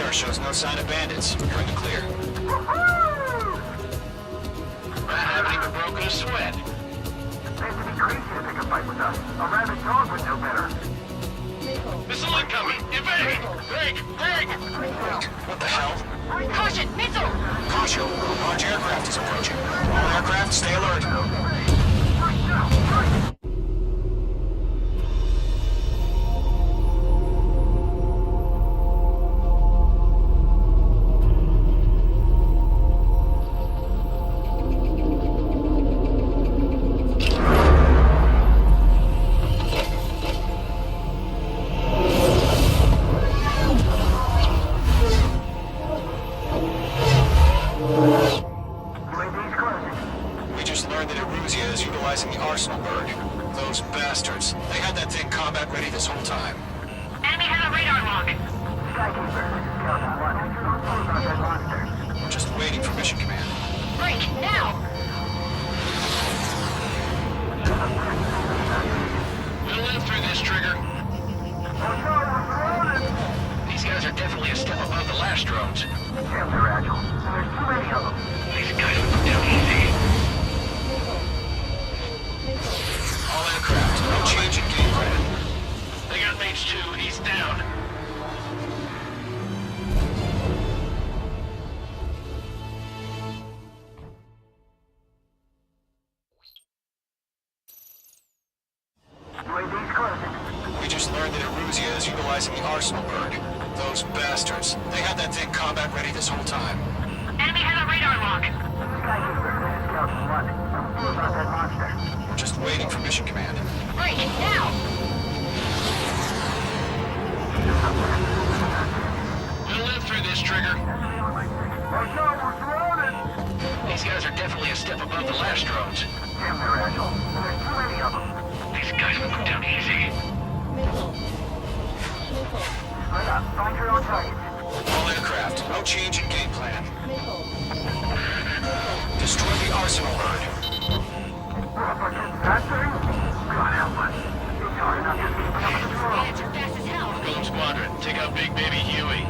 Radar shows no sign of bandits. You're in the clear.
I haven't even broken a sweat.
They'd be crazy to pick a fight with us. A rabid dog would know better.
Missile incoming! Evade! Break! Break!
What the hell?
Caution! Missile!
Caution! Large aircraft is approaching. All aircraft, stay alert. We just learned that Eruzia is utilizing the arsenal bird. Those bastards. They had that thing combat ready this whole time.
Enemy has a radar lock.
We're just waiting for mission command.
Break, now!
We'll live through this, Trigger. These guys are definitely a step above the last drones.
Damn, they're agile. There's too many of them.
These guys will go down easy.
All aircraft, no change in game plan.
They got Mage 2, he's down.
UAV's closing.
We just learned that Eruzia is utilizing the arsenal bird. Those bastards. They had that thing combat ready this whole time.
Enemy has a radar lock.
We're just waiting for mission command.
Break, now!
We'll live through this, Trigger. These guys are definitely a step above the last drones.
Damn, they're agile. There's too many of them.
These guys will go down easy.
Right up. Find your own targets.
All aircraft, no change in game plan. Destroy the arsenal bird.
God help us. It's hard enough just keeping up with the world.
Bandits are fast as hell.
Golem Squadron, take out Big Baby Huey.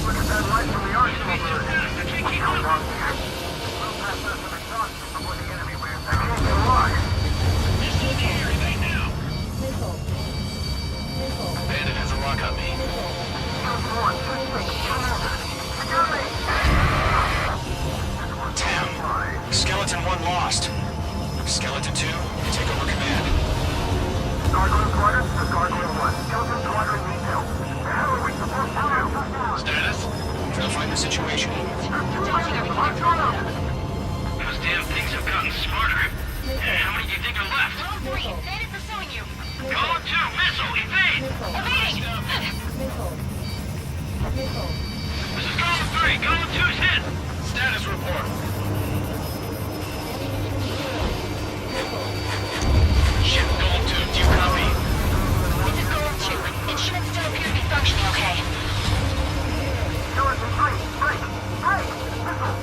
Look at that light from the arsenal bird. Keep on wrong here. We'll pass us some exhaustion before the enemy wears. I can't get lost.
Missile in the air, evade now! Bandit has a lock on me.
Damn. Skeleton 1 lost. Skeleton 2, take over command.
Gargoyle Squadron to Gargoyle 1. Skeleton Squadron needs help. The hell are we supposed to do?
Status?
Try to find the situation.
Those damn things have gotten smarter. How many do you think are left?
Row 3, bandit pursuing you.
Column 2, missile, evade!
Evading!
This is Column 3, Column 2's hit! Status report. Ship Column 2, do you copy?
This is Golem 2. Instruments still appear to be functioning okay.
Skeleton 3, break! Break! Missile!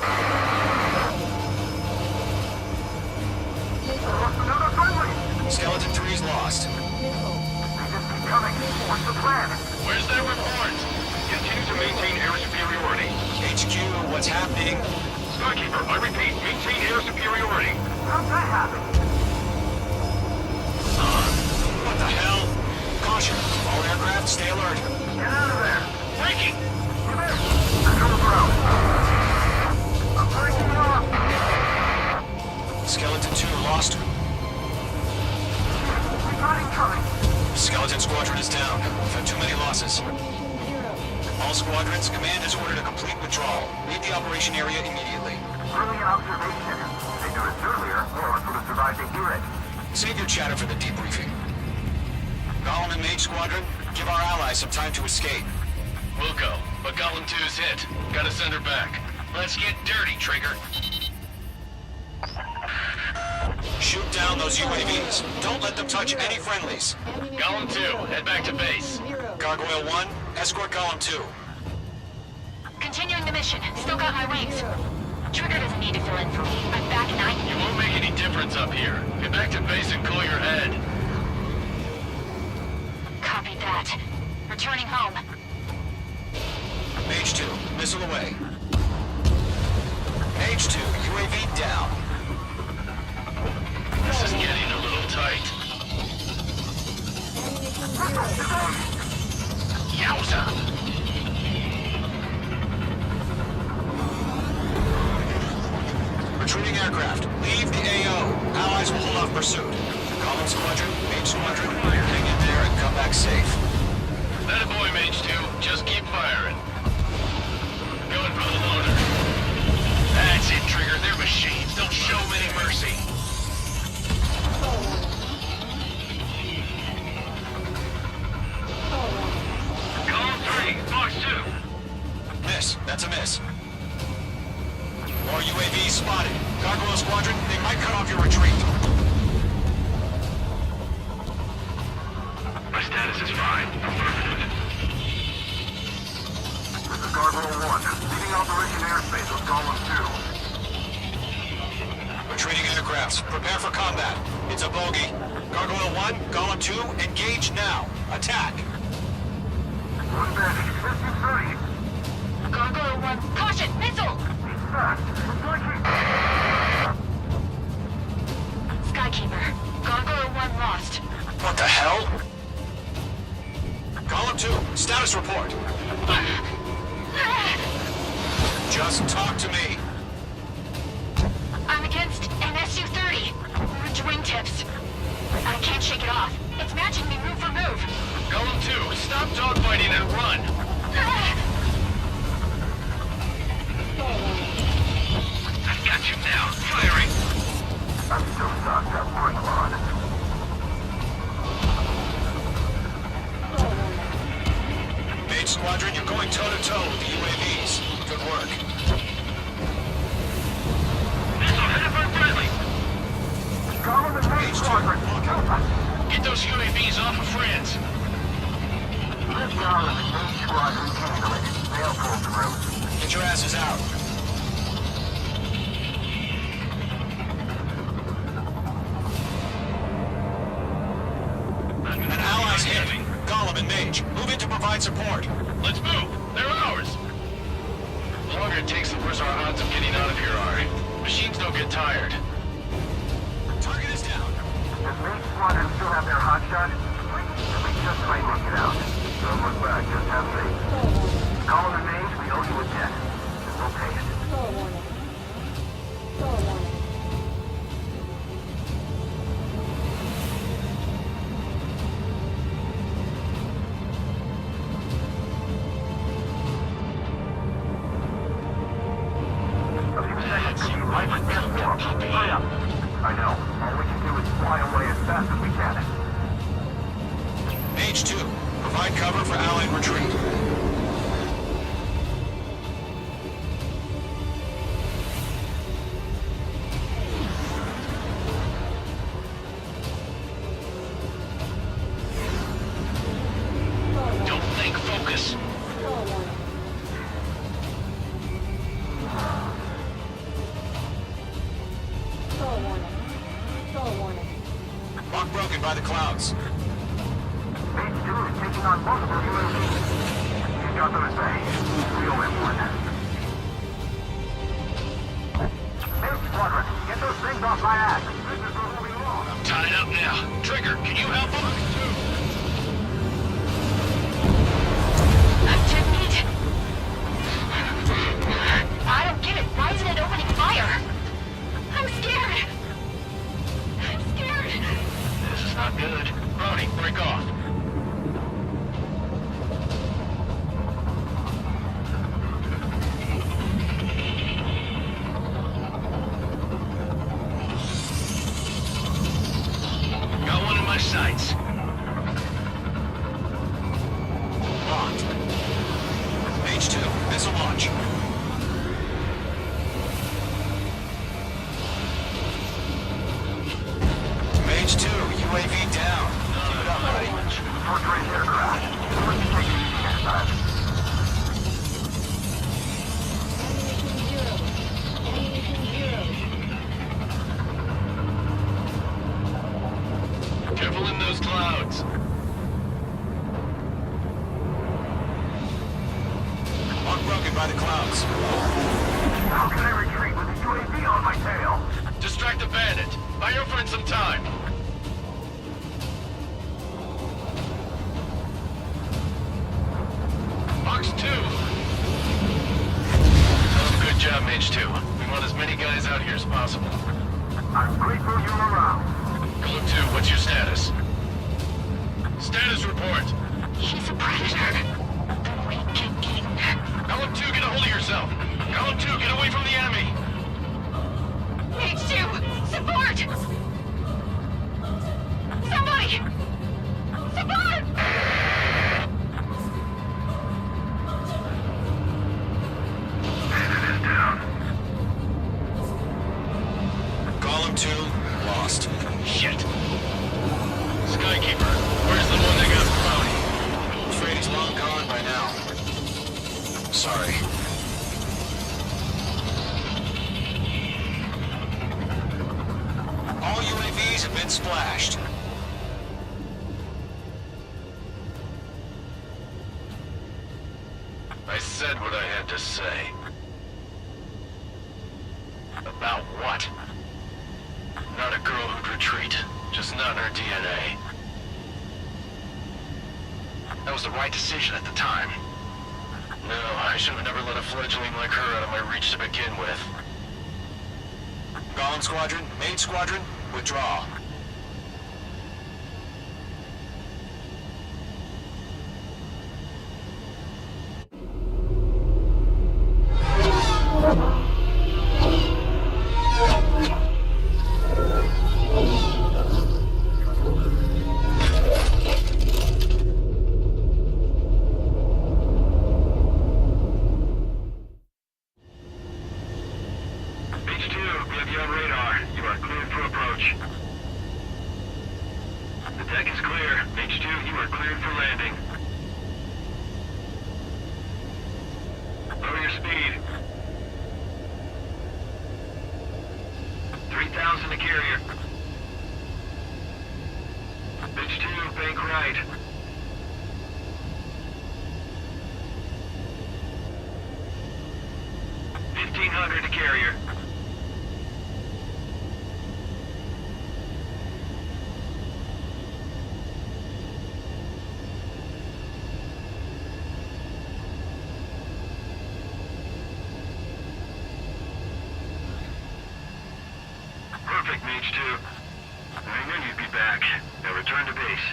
Lost another friendly!
Skeleton 3's lost.
They just keep coming. What's the plan?
Where's that report?
Continue to maintain air superiority.
HQ, what's happening?
Skykeeper, I repeat, maintain air superiority.
How'd that happen?
What the hell? Caution. All aircraft, stay alert.
Get out of there!
Breaking!
Come in! Control ground. I'm breaking off!
Skeleton 2 lost.
Reporting coming.
Skeleton Squadron is down. We've had too many losses. All squadrons, command has ordered a complete withdrawal. Leave the operation area immediately.
Brilliant observation. They knew this earlier, or else would have survived to hear it.
Save your chatter for the debriefing. Golem and Mage Squadron, give our allies some time to escape.
We'll go, but Golem 2's hit. Gotta send her back. Let's get dirty, Trigger.
Shoot down those UAVs. Don't let them touch any friendlies.
Golem 2, head back to base.
Gargoyle 1, escort Golem 2.
Continuing the mission. Still got my wings. Trigger doesn't need to fill in for me. I'm back in
You won't make any difference up here. Get back to base and cool your head.
Copy that. Returning home.
Mage 2, missile away. Mage 2, UAV down.
This is getting a little tight. Yowza!
Retreating aircraft, leave the AO. Allies will hold off pursuit. Column Squadron, Mage Squadron, hang in there and come back safe.
That boy, Mage 2. Just keep firing. Going for the loader. That's it, Trigger. They're machines. Don't show them any mercy. Column 3, Fox 2.
Miss, that's a miss. More UAVs spotted. Gargoyle Squadron, they might cut off your retreat.
My status is fine. Affirmative.
This is Gargoyle 1. Leading Operation Airspace with Column 2.
Retreating aircrafts, prepare for combat. It's a bogey. Gargoyle 1, Column 2, engage now. Attack.
One bandage. SU-30.
Gargoyle 1, caution! Missile! Skykeeper, Gargoyle 1 lost.
What the hell? Column 2, status report. Just talk to me.
I'm against an SU-30. Orange wingtips. I can't shake it off. It's matching me move for move.
Column 2, stop dogfighting and run. I've got you now. Firing.
I'm still stocked up. Bring them on.
Mage Squadron, you're going toe-to-toe with the UAVs. Good work.
Missile hit for friendly.
Column and Mage Squadron.
Get those UAVs off of friends.
This Column and Mage Squadron handle it. They'll pull through.
Get your asses out. An ally's hit. Gollum and Mage, move in to provide support.
Let's move. They're ours. The longer it takes, the worse our odds of getting out of here are. Machines don't get tired.
Target is down.
Does Mage Squadron still have their hot shot? We just might make it out. Don't look back, just have faith. Column and Mage, we owe you a debt. We'll pay it. A few seconds till you light with gas warm. Hurry up. I know. All we can do is fly away as fast as we can.
Mage 2, provide cover for Allied retreat.
Don't think, focus.
Lock broken by the clouds.
Mage 2 is taking on multiple UAVs. He's got them at bay. We owe him one. Mage Squadron, get those things off my ass. This is moving along.
Tied up now. Trigger, can you help them?
Tip meat. I don't get it. Why isn't it opening fire? I'm scared. I'm scared.
This is not good. Brody, break off. Got one in my sights.
positions.
How can I retreat with a UAV on my tail?
Distract the bandit. Buy your friend some time. Box 2. Oh, good job, Mage 2. We want as many guys out here as possible.
I'm grateful you're around.
Golem 2, what's your status? Status report.
He's a predator. The weak get eaten.
Golem 2, get a hold of yourself. Golem 2, get away from the enemy.
Mage 2, support! Somebody! Support!
Bandit is down.
Golem 2, lost.
Shit. Skykeeper, where's the one that got bounty?
I'm afraid he's long gone by now. Sorry. All UAVs have been splashed.
I said what I had to say. About what? Not a girl who'd retreat. Just not in her DNA. That was the right decision at the time. No, I should have never let a fledgling like her out of my reach to begin with.
Golem Squadron, Mage Squadron, withdraw.
Mage 2, we have you on radar. You are cleared for approach. The deck is clear. Mage 2, you are cleared for landing. Lower your speed. 3,000 to carrier. Mage 2, bank right. $1,500 to carrier. Perfect, Mage 2. I knew you'd be back. Now return to base.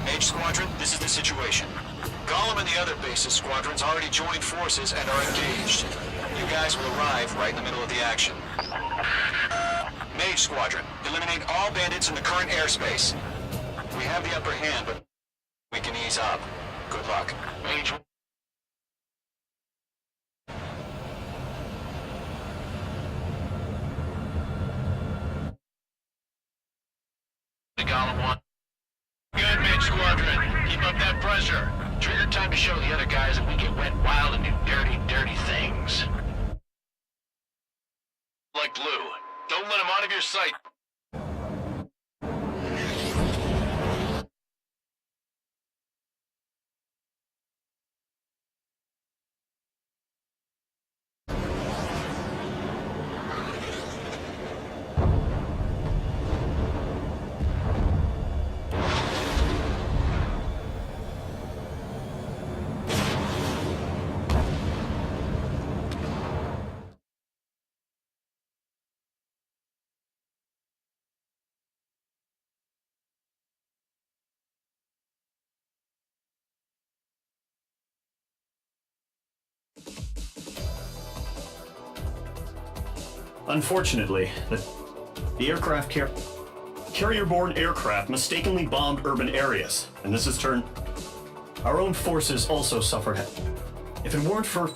Mage Squadron, this is the situation. Golem and the other bases squadrons already joined forces and are engaged. You guys will arrive right in the middle of the action. Mage Squadron, eliminate all bandits in the current airspace. We have the upper hand, but we can ease up. Good luck.
Mage... The Golem 1. Good, Mage Squadron. Keep up that pressure. Trigger time to show the other guys that we can went wild and do dirty, dirty things. Like Blue. Don't let him out of your sight.
Unfortunately, the aircraft carrier-borne aircraft mistakenly bombed urban areas, and this has turned our own forces also suffered. If it weren't for